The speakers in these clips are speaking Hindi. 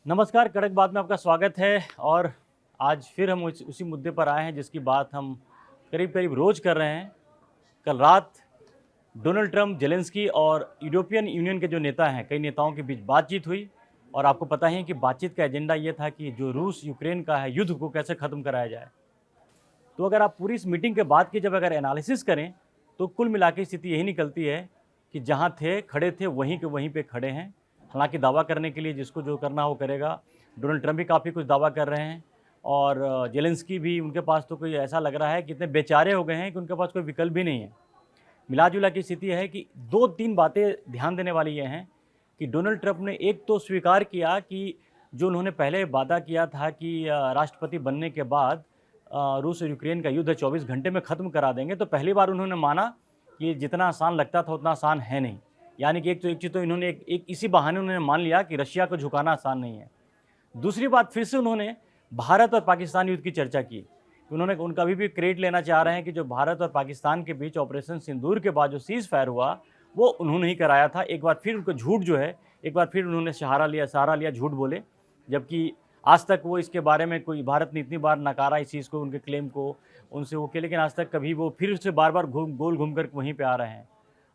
नमस्कार, कड़क बात में आपका स्वागत है। और आज फिर हम उसी मुद्दे पर आए हैं जिसकी बात हम करीब करीब रोज़ कर रहे हैं। कल रात डोनाल्ड ट्रंप, जेलेंस्की और यूरोपियन यूनियन के जो नेता हैं, कई नेताओं के बीच बातचीत हुई। और आपको पता ही है कि बातचीत का एजेंडा ये था कि जो रूस यूक्रेन का है युद्ध को कैसे ख़त्म कराया जाए। तो अगर आप पूरी इस मीटिंग के बाद की जब अगर एनालिसिस करें तो कुल मिला के स्थिति यही निकलती है कि जहाँ थे खड़े थे वहीं के वहीं पे खड़े हैं। हालांकि दावा करने के लिए जिसको जो करना वो करेगा। डोनाल्ड ट्रंप भी काफ़ी कुछ दावा कर रहे हैं और जेलेंस्की भी, उनके पास तो कोई ऐसा लग रहा है कि इतने बेचारे हो गए हैं कि उनके पास कोई विकल्प भी नहीं है। मिला जुला की स्थिति है कि दो तीन बातें ध्यान देने वाली ये हैं कि डोनाल्ड ट्रंप ने एक तो स्वीकार किया कि जो उन्होंने पहले वादा किया था कि राष्ट्रपति बनने के बाद रूस और यूक्रेन का युद्ध 24 घंटे में ख़त्म करा देंगे। तो पहली बार उन्होंने माना कि जितना आसान लगता था उतना आसान है नहीं। यानी कि एक चीज़ तो इन्होंने एक इसी बहाने उन्होंने मान लिया कि रशिया को झुकाना आसान नहीं है। दूसरी बात, फिर से उन्होंने भारत और पाकिस्तान युद्ध की चर्चा की। उन्होंने उनका भी क्रेडिट लेना चाह रहे हैं कि जो भारत और पाकिस्तान के बीच ऑपरेशन सिंदूर के बाद जो सीज़ फायर हुआ वो उन्होंने ही कराया था। एक बार फिर उनको झूठ जो है, एक बार फिर उन्होंने सहारा लिया, झूठ बोले। जबकि आज तक वो इसके बारे में कोई, भारत ने इतनी बार नकारा इस चीज़ को, उनके क्लेम को, उनसे वो किया, लेकिन आज तक कभी वो फिर से बार बार गोल घूम कर वहीं पे आ रहे हैं।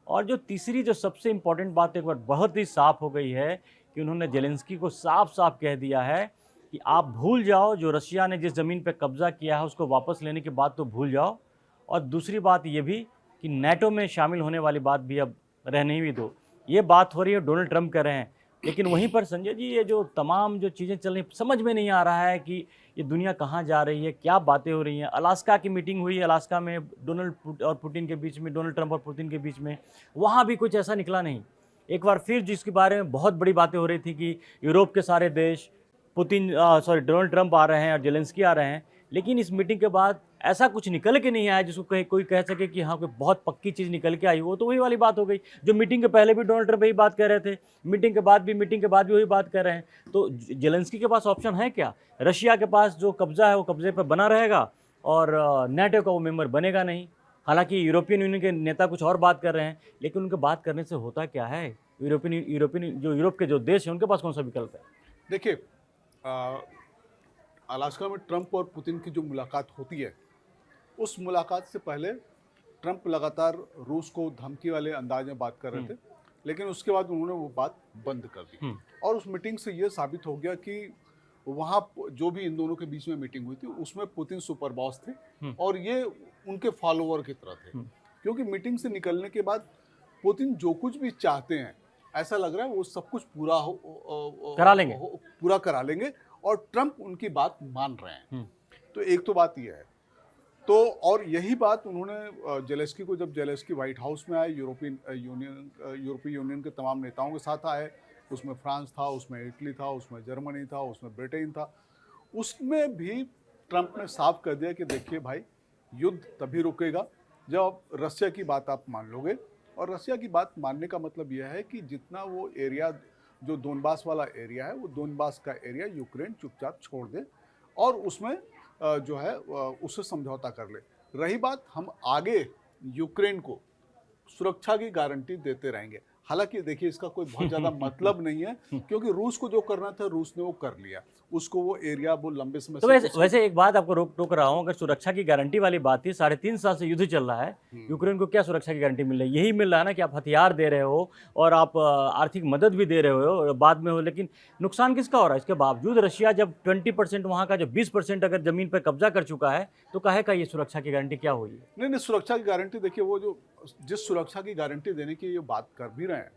और जो तीसरी, जो सबसे इम्पोर्टेंट बात एक बार बहुत ही साफ हो गई है कि उन्होंने जेलेंस्की को साफ साफ कह दिया है कि आप भूल जाओ जो रशिया ने जिस ज़मीन पर कब्जा किया है उसको वापस लेने की बात तो भूल जाओ। और दूसरी बात ये भी कि नेटो में शामिल होने वाली बात भी अब रहने ही दो। ये बात हो रही है, डोनाल्ड ट्रंप कर रहे हैं। लेकिन वहीं पर संजय जी, ये जो तमाम जो चीज़ें चल रही, समझ में नहीं आ रहा है कि ये दुनिया कहाँ जा रही है, क्या बातें हो रही हैं। अलास्का की मीटिंग हुई, अलास्का में पुतिन के बीच में, डोनाल्ड ट्रंप और पुतिन के बीच में, वहाँ भी कुछ ऐसा निकला नहीं। एक बार फिर जिसके बारे में बहुत बड़ी बातें हो रही थी कि यूरोप के सारे देश डोनाल्ड ट्रंप आ रहे हैं और जेलेंस्की आ रहे हैं। लेकिन इस मीटिंग के बाद ऐसा कुछ निकल के नहीं आया जिसको कोई कह सके कि हाँ कोई बहुत पक्की चीज़ निकल के आई। वो तो वही वाली बात हो गई जो मीटिंग के पहले भी डोनाल्ड ट्रंप यही बात कर रहे थे, मीटिंग के बाद भी वही बात कर रहे हैं। तो जेलेंस्की के पास ऑप्शन है क्या? रशिया के पास जो कब्जा है वो कब्जे पर बना रहेगा और नेटो का वो मेंबर बनेगा नहीं। हालांकि यूरोपियन यूनियन के नेता कुछ और बात कर रहे हैं, लेकिन उनके बात करने से होता क्या है? यूरोप के जो देश हैं उनके पास कौन सा विकल्प है? देखिए, अलास्का में ट्रंप और पुतिन की जो मुलाकात होती है, उस मुलाकात से पहले ट्रंप लगातार रूस को धमकी वाले अंदाज में बात कर रहे थे, लेकिन उसके बाद उन्होंने वो बात बंद कर दी। और उस मीटिंग से ये साबित हो गया कि वहाँ जो भी इन दोनों के बीच में मीटिंग हुई थी उसमें पुतिन सुपर बॉस थे और ये उनके फॉलोवर की तरह थे। क्योंकि मीटिंग से निकलने के बाद पुतिन जो कुछ भी चाहते हैं, ऐसा लग रहा है वो सब कुछ पूरा करा लेंगे और ट्रंप उनकी बात मान रहे हैं। तो एक तो बात यह है। तो और यही बात उन्होंने जेलेंस्की को, जब जेलेंस्की व्हाइट हाउस में आए, यूरोपीय यूनियन के तमाम नेताओं के साथ आए, उसमें फ्रांस था, उसमें इटली था, उसमें जर्मनी था, उसमें ब्रिटेन था, उसमें भी ट्रंप ने साफ कर दिया कि देखिए भाई, युद्ध तभी रुकेगा जब रशिया की बात आप मान लोगे। और रशिया की बात मानने का मतलब यह है कि जितना वो एरिया, जो दोनबास वाला एरिया है, वो दोनबास का एरिया यूक्रेन चुपचाप छोड़ दे और उसमें जो है उससे समझौता कर ले। रही बात, हम आगे यूक्रेन को सुरक्षा की गारंटी देते रहेंगे। हालांकि देखिए, इसका कोई बहुत ज़्यादा मतलब नहीं है, क्योंकि रूस को जो करना था रूस ने वो कर लिया। उसको वो एरिया वो लंबे समय तो से वैसे एक बात आपको रोक रहा हूँ, अगर सुरक्षा की गारंटी वाली बात थी, 3.5 साल से युद्ध चल रहा है, यूक्रेन को क्या सुरक्षा की गारंटी मिल रही है? यही मिल रहा है ना कि आप हथियार दे रहे हो और आप आर्थिक मदद भी दे रहे हो बाद में हो, लेकिन नुकसान किसका हो रहा है? इसके बावजूद रशिया जब 20% वहाँ का जो 20% अगर जमीन पर कब्जा कर चुका है, तो काहे का ये सुरक्षा की गारंटी क्या हुई है? नहीं, सुरक्षा की गारंटी देखिए, वो जो जिस सुरक्षा की गारंटी देने की ये बात कर भी रहे हैं,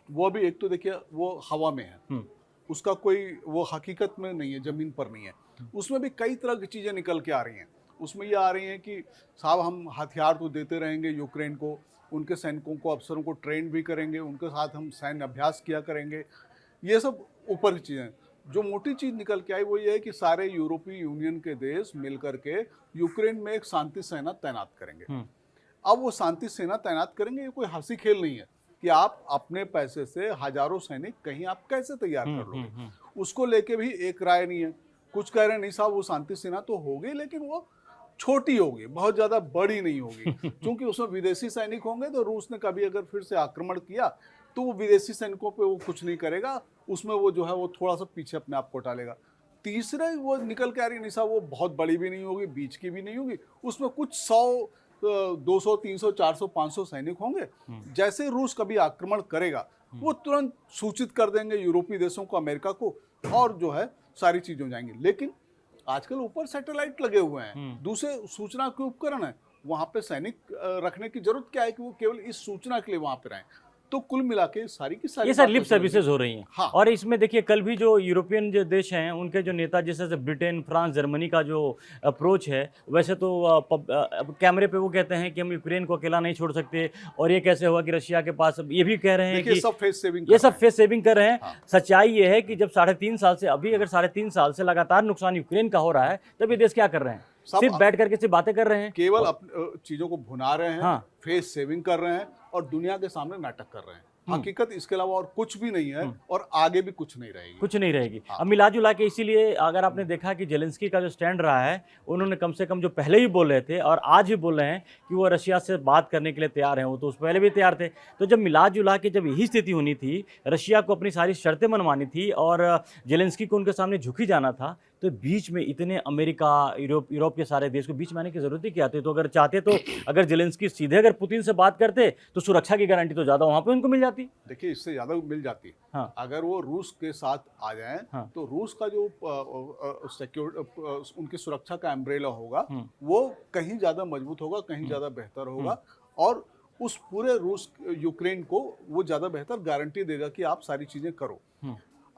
वो भी एक तो देखिए वो हवा में है, उसका कोई वो हकीकत में नहीं है, ज़मीन पर नहीं है। उसमें भी कई तरह की चीज़ें निकल के आ रही हैं। उसमें ये आ रही हैं कि साहब हम हथियार तो देते रहेंगे यूक्रेन को, उनके सैनिकों को, अफसरों को ट्रेन भी करेंगे, उनके साथ हम सैन्य अभ्यास किया करेंगे। ये सब ऊपर की चीज़ें। जो मोटी चीज़ निकल के आई वो ये है कि सारे यूरोपीय यूनियन के देश मिल करके यूक्रेन में एक शांति सेना तैनात करेंगे। अब वो शांति सेना तैनात करेंगे, ये कोई हंसी खेल नहीं है कि आप अपने पैसे से हजारों सैनिक कहीं आप कैसे तैयार कर लोगे। उसको लेके भी एक राय नहीं है। कुछ कह रहे हैं नहीं साहब, वो शांति सेना तो होगी लेकिन वो छोटी होगी, बहुत ज़्यादा बड़ी नहीं होगी क्योंकि उसमें विदेशी सैनिक होंगे, तो रूस ने कभी अगर फिर से आक्रमण किया तो वो विदेशी सैनिकों पे वो कुछ नहीं करेगा, उसमें वो जो है वो थोड़ा सा पीछे अपने आप को टालेगा। तीसरा वो निकल के आ रही निशा, वो बहुत बड़ी भी नहीं होगी, बीच की भी नहीं होगी, उसमें कुछ 100 200 300 400 500 सैनिक होंगे। जैसे रूस कभी आक्रमण करेगा वो तुरंत सूचित कर देंगे यूरोपीय देशों को, अमेरिका को, और जो है सारी चीजें हो जाएंगी। लेकिन आजकल ऊपर सैटेलाइट लगे हुए हैं, दूसरे सूचना के उपकरण है, वहां पे सैनिक रखने की जरूरत क्या है कि वो केवल इस सूचना के लिए वहां पे रहें। तो कुल मिला के सारी की सारी ये सर लिप सर्विसेज हो रही हैं। हाँ। और इसमें देखिए कल भी जो यूरोपियन जो देश हैं उनके जो नेता, जैसे ब्रिटेन, फ्रांस, जर्मनी का जो अप्रोच है, वैसे तो कैमरे पे वो कहते हैं कि हम यूक्रेन को अकेला नहीं छोड़ सकते, और ये कैसे हुआ कि रशिया के पास, ये भी कह रहे हैं कि सब फेस सेविंग ये सब फेस सेविंग कर रहे हैं। हाँ। सच्चाई ये है कि जब 3.5 साल से, अभी अगर 3.5 साल से लगातार नुकसान यूक्रेन का हो रहा है, तब ये देश क्या कर रहे हैं? सिर्फ बैठ करके सिर्फ बातें कर रहे हैं, केवल चीजों को भुना रहे हैं। हाँ। फेस सेविंग कर रहे हैं और दुनिया के सामने नाटक कर रहे हैं। हकीकत इसके अलावा और कुछ भी नहीं है, और आगे भी कुछ नहीं रहेगी, कुछ नहीं रहेगी। हाँ। अब मिला जुला के इसीलिए अगर आपने देखा कि जेलेंस्की का जो स्टैंड रहा है, उन्होंने कम से कम जो पहले ही बोल रहे थे और आज भी बोल रहे हैं कि वो रशिया से बात करने के लिए तैयार हैं, वो तो उस पहले भी तैयार थे। तो जब मिला जुला के जब यही स्थिति होनी थी, रशिया को अपनी सारी शर्तें मनवानी थी और जेलेंस्की को उनके सामने झुकी जाना था, तो बीच में इतने अमेरिका, यूरोप के सारे देश को बीच में आने की जरूरत ही क्या थी? तो अगर चाहते तो अगर जेलेंस्की सीधे अगर पुतिन से बात करते तो सुरक्षा की गारंटी तो ज्यादा वहां पे उनको मिल जाती। देखिए इससे ज्यादा मिल जाती है। हाँ। अगर वो रूस के साथ आ जाएं, हाँ। तो रूस का जो उनकी सुरक्षा का एम्ब्रेला होगा वो कहीं ज्यादा मजबूत होगा, कहीं ज्यादा बेहतर होगा, और उस पूरे रूस यूक्रेन को वो ज्यादा बेहतर गारंटी देगा कि आप सारी चीजें करो।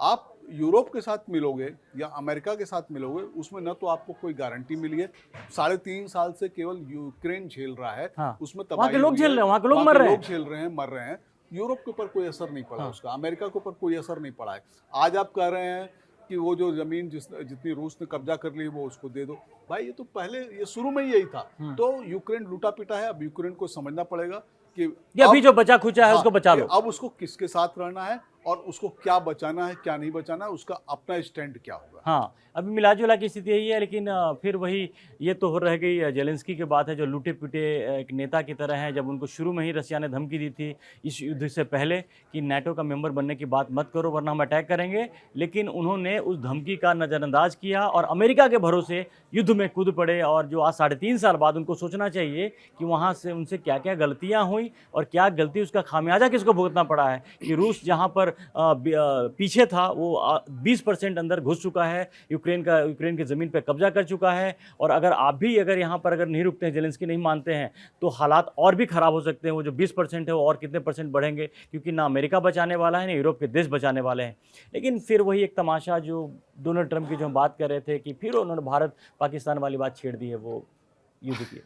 आप यूरोप के साथ मिलोगे या अमेरिका के साथ मिलोगे, उसमें न तो आपको कोई गारंटी मिली है। 3.5 साल से केवल यूक्रेन झेल रहा है। हाँ। उसमें वहाँ के लोग झेल रहे हैं, वहाँ के लोग मर रहे हैं। लोग झेल रहे हैं, मर रहे हैं। यूरोप के ऊपर कोई असर नहीं पड़ा उसका, अमेरिका के ऊपर कोई असर नहीं पड़ा है। आज आप कह रहे हैं कि वो जो जमीन जितनी रूस ने कब्जा कर ली वो उसको दे दो। भाई ये तो पहले, ये शुरू में ही यही था। तो यूक्रेन लूटा पिटा है, अब यूक्रेन को समझना पड़ेगा कि अभी जो बचा खुचा है उसको बचा लो। अब उसको किसके साथ रहना है और उसको क्या बचाना है, क्या नहीं बचाना है, उसका अपना स्टैंड क्या होगा। हाँ, अभी मिला जुला की स्थिति यही है। लेकिन फिर वही, ये तो हो रह गई जेलेंस्की की बात है, जो लूटे पिटे एक नेता की तरह है। जब उनको शुरू में ही रशिया ने धमकी दी थी इस युद्ध से पहले कि नाटो का मेंबर बनने की बात मत करो वरना हम अटैक करेंगे, लेकिन उन्होंने उस धमकी का नज़रअंदाज किया और अमेरिका के भरोसे युद्ध में कूद पड़े। और जो आज 3.5 साल बाद उनको सोचना चाहिए कि वहाँ से उनसे क्या क्या गलतियाँ हुई और क्या गलती, उसका खामियाजा किसको भुगतना पड़ा है। कि रूस जहाँ पर पीछे था वो 20% अंदर घुस चुका है, यूक्रेन की ज़मीन पे कब्जा कर चुका है। और अगर आप भी अगर यहाँ पर अगर नहीं रुकते हैं, जेलेंस्की नहीं मानते हैं, तो हालात और भी ख़राब हो सकते हैं। वो जो 20% है वो और कितने परसेंट बढ़ेंगे, क्योंकि ना अमेरिका बचाने वाला है ना यूरोप के देश बचाने वाले हैं। लेकिन फिर वही एक तमाशा जो डोनाल्ड ट्रंप की जो हम बात कर रहे थे कि फिर उन्होंने भारत पाकिस्तान वाली बात छेड़ दी है, वो युद्ध की।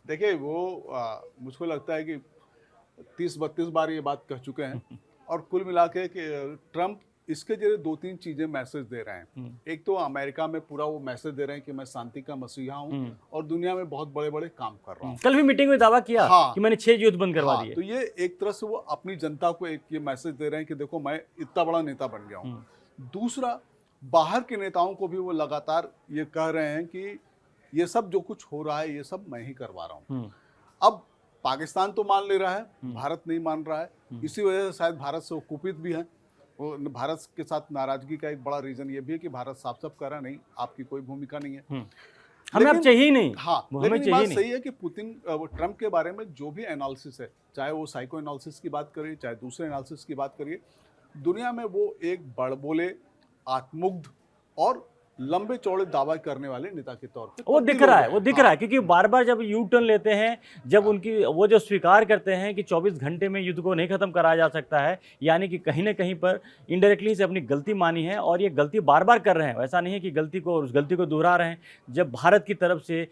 देखिए वो मुझको लगता है कि 30-32 बार ये बात कह चुके हैं और कुल मिला के कि ट्रंप इसके जरिए 2-3 चीजें मैसेज दे रहे हैं। एक तो अमेरिका में पूरा वो मैसेज दे रहे हैं कि मैं शांति का मसीहा हूं और दुनिया में बहुत बड़े बड़े काम कर रहा हूं। कल भी मीटिंग में दावा किया हाँ, कि मैंने 6 युद्ध बंद करवा दिए। तो ये एक तरह से वो अपनी जनता को एक ये मैसेज दे रहे हैं कि देखो मैं इतना बड़ा नेता बन गया हूँ। दूसरा, बाहर के नेताओं को भी वो लगातार ये कह रहे हैं कि ये सब जो कुछ हो रहा है ये सब मैं ही करवा रहा हूँ। अब पाकिस्तान तो मान ले रहा है, भारत नहीं मान रहा है। इसी वजह से शायद भारत से वो कुपित भी है। वो भारत के साथ नाराजगी का एक बड़ा रीजन ये भी है कि भारत साफ साफ कह रहा नहीं, आपकी कोई भूमिका नहीं है, हमें अब चाहिए ही नहीं। हाँ, लेकिन बात सही है कि पुतिन ट्रंप के बारे में जो भी एनालिसिस है, चाहे वो साइको एनालिसिस की बात करिए, चाहे दूसरे एनालिसिस की बात करिए, दुनिया में वो एक बड़बोले, आत्ममुग्ध और लंबे चौड़े दावा करने वाले नेता के तौर पे वो दिख रहा है, वो दिख रहा है। क्योंकि बार बार जब यू टर्न लेते हैं, जब उनकी वो जो स्वीकार करते हैं कि 24 घंटे में युद्ध को नहीं खत्म कराया जा सकता है, यानी कि कहीं ना कहीं पर इनडायरेक्टली से अपनी गलती मानी है और ये गलती बार बार कर रहे हैं। ऐसा नहीं है कि गलती को उस गलती को दोहरा रहे हैं। जब भारत की तरफ से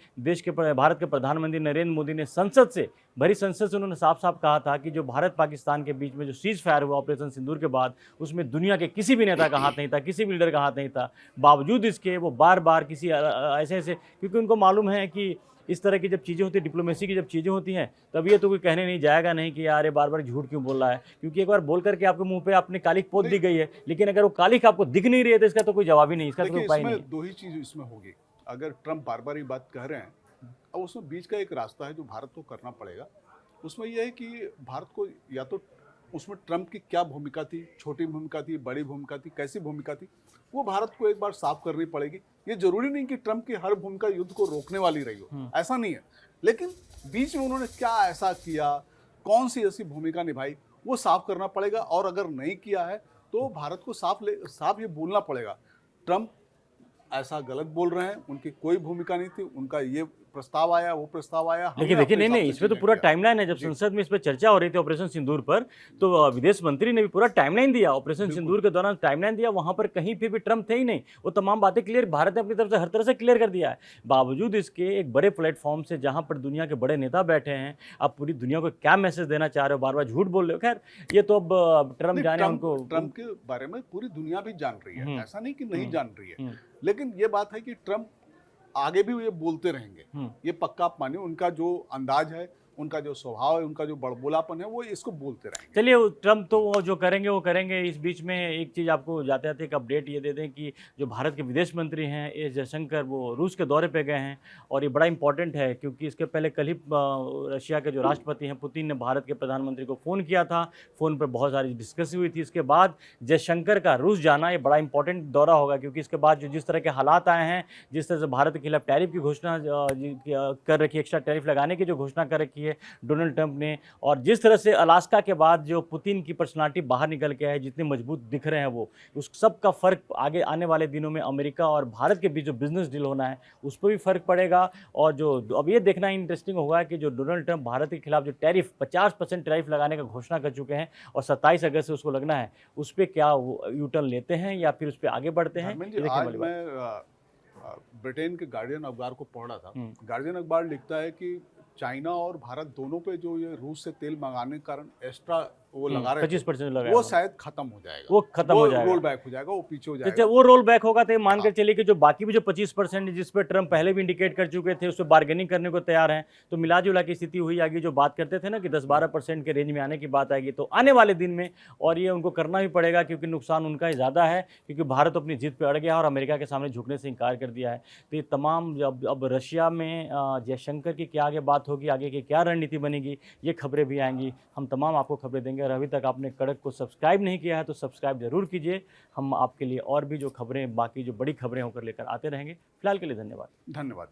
भारत के प्रधानमंत्री नरेंद्र मोदी ने भरी संसद से उन्होंने साफ साफ कहा था कि जो भारत पाकिस्तान के बीच में जो सीज फायर हुआ ऑपरेशन सिंदूर के बाद, उसमें दुनिया के किसी भी नेता का हाथ नहीं था, किसी भी लीडर का हाथ नहीं था। बावजूद इसके वो बार बार किसी ऐसे, क्योंकि उनको मालूम है कि इस तरह की जब चीज़ें होती हैं, डिप्लोमेसी की जब चीज़ें होती हैं, तब ये तो कोई कहने नहीं जाएगा नहीं कि यार ये बार बार झूठ क्यों बोल रहा है। क्योंकि एक बार बोल करके आपके मुंह पे आपने कालिक पोत दी गई है, लेकिन अगर वो कालिक आपको दिख नहीं रही है तो इसका तो कोई जवाब ही नहीं, इसका तो कोई उपाय नहीं। दो ही चीज इसमें होगी। अगर ट्रंप बार बार ये बात कह रहे हैं, अब उसमें बीच का एक रास्ता है जो भारत को करना पड़ेगा। उसमें यह है कि भारत को या तो उसमें ट्रंप की क्या भूमिका थी, छोटी भूमिका थी, बड़ी भूमिका थी, कैसी भूमिका थी, वो भारत को एक बार साफ करनी पड़ेगी। ये जरूरी नहीं कि ट्रंप की हर भूमिका युद्ध को रोकने वाली रही हो, ऐसा नहीं है, लेकिन बीच में उन्होंने क्या ऐसा किया, कौन सी ऐसी भूमिका निभाई, वो साफ करना पड़ेगा। और अगर नहीं किया है तो भारत को साफ ये बोलना पड़ेगा, ट्रंप ऐसा गलत बोल रहे हैं, उनकी कोई भूमिका नहीं थी, उनका ये प्रस्ताव आया, वो प्रस्ताव आया। लेकिन देखिए, नहीं, इसमें तो पूरा टाइमलाइन है। जब संसद में इस पर चर्चा हो रही थी ऑपरेशन सिंदूर पर, तो विदेश मंत्री ने भी पूरा टाइमलाइन दिया, ऑपरेशन सिंदूर के दौरान टाइमलाइन दिया। वहां पर कहीं पे भी ट्रंप थे ही नहीं, वो तमाम बातें क्लियर भारत ने अपनी तरफ से हर तरह से क्लियर कर दिया है। बावजूद इसके एक बड़े प्लेटफॉर्म से, जहां पर दुनिया के बड़े नेता बैठे हैं, आप पूरी दुनिया को क्या मैसेज देना चाह रहे हो, बार बार झूठ बोल रहे हो। खैर, ये तो अब ट्रंप जाने, उनको ट्रंप के बारे में पूरी दुनिया भी जान रही है, ऐसा नहीं कि नहीं जान रही है, लेकिन ये बात है कि ट्रंप आगे भी ये बोलते रहेंगे, ये पक्का आप मानिए। उनका जो अंदाज है, उनका जो स्वभाव है, उनका जो बड़बोलापन है, वो इसको बोलते रहेंगे। चलिए, ट्रंप तो वो जो करेंगे वो करेंगे। इस बीच में एक चीज़ आपको जाते जाते एक अपडेट ये दे दें कि जो भारत के विदेश मंत्री हैं एस जयशंकर, वो रूस के दौरे पे गए हैं। और ये बड़ा इंपॉर्टेंट है, क्योंकि इसके पहले कल ही रशिया के जो राष्ट्रपति हैं पुतिन ने भारत के प्रधानमंत्री को फ़ोन किया था, फ़ोन पर बहुत सारी डिस्कस हुई थी। इसके बाद जयशंकर का रूस जाना ये बड़ा इंपॉर्टेंट दौरा होगा, क्योंकि इसके बाद जो जिस तरह के हालात आए हैं, जिस तरह से भारत के खिलाफ टैरिफ की घोषणा कर रखी है, एक्स्ट्रा टैरिफ लगाने की जो घोषणा कर रखी है डोनाल्ड ट्रंप ने, और जिस तरह से अलास्का के बाद जो पुतिन की पर्सनालिटी बाहर निकल के है, जितने मजबूत दिख रहे हैं वो, उस सब का फ़र्क आगे आने वाले दिनों में अमेरिका और भारत के बीच जो बिजनेस डील होना है उस पर भी फ़र्क पड़ेगा। और जो अब ये देखना इंटरेस्टिंग होगा कि जो डोनाल्ड ट्रंप भारत के खिलाफ जो टैरिफ 50% टैरिफ लगाने का घोषणा कर चुके हैं और 27 अगस्त से उसको लगना है, उस पर क्या यू टर्न लेते हैं या फिर उस पर आगे बढ़ते हैं। आज मैं ब्रिटेन के गार्डियन अखबार को पढ़ रहा था। गार्डियन अखबार लिखता है कि चाइना और भारत दोनों पे जो ये रूस से तेल मंगाने के कारण एक्स्ट्रा वो लगा रहे 25% लगा, वो शायद खत्म हो जाएगा, वो खत्म हो जाएगा, रोल बैक हो जाएगा, वो पीछे हो जाएगा। वो रोल बैक होगा तो मान कर चलिए कि जो बाकी भी जो 25% जिस पर ट्रंप पहले भी इंडिकेट कर चुके थे, उस पर बार्गेनिंग करने को तैयार हैं, तो मिला जुला की स्थिति हुई आगे। जो बात करते थे ना कि 10-12% के रेंज में आने की बात आएगी, तो आने वाले दिन में, और ये उनको करना भी पड़ेगा, क्योंकि नुकसान उनका ही ज़्यादा है, क्योंकि भारत अपनी जिद पर अड़ गया और अमेरिका के सामने झुकने से इनकार कर दिया है। तो ये तमाम अब रशिया में जयशंकर की क्या आगे बात होगी, आगे की क्या रणनीति बनेगी, ये खबरें भी आएंगी। हम तमाम आपको खबरें देंगे। और अभी तक आपने कड़क को सब्सक्राइब नहीं किया है तो सब्सक्राइब जरूर कीजिए। हम आपके लिए और भी जो खबरें, बाकी जो बड़ी खबरें होकर लेकर आते रहेंगे। फिलहाल के लिए धन्यवाद।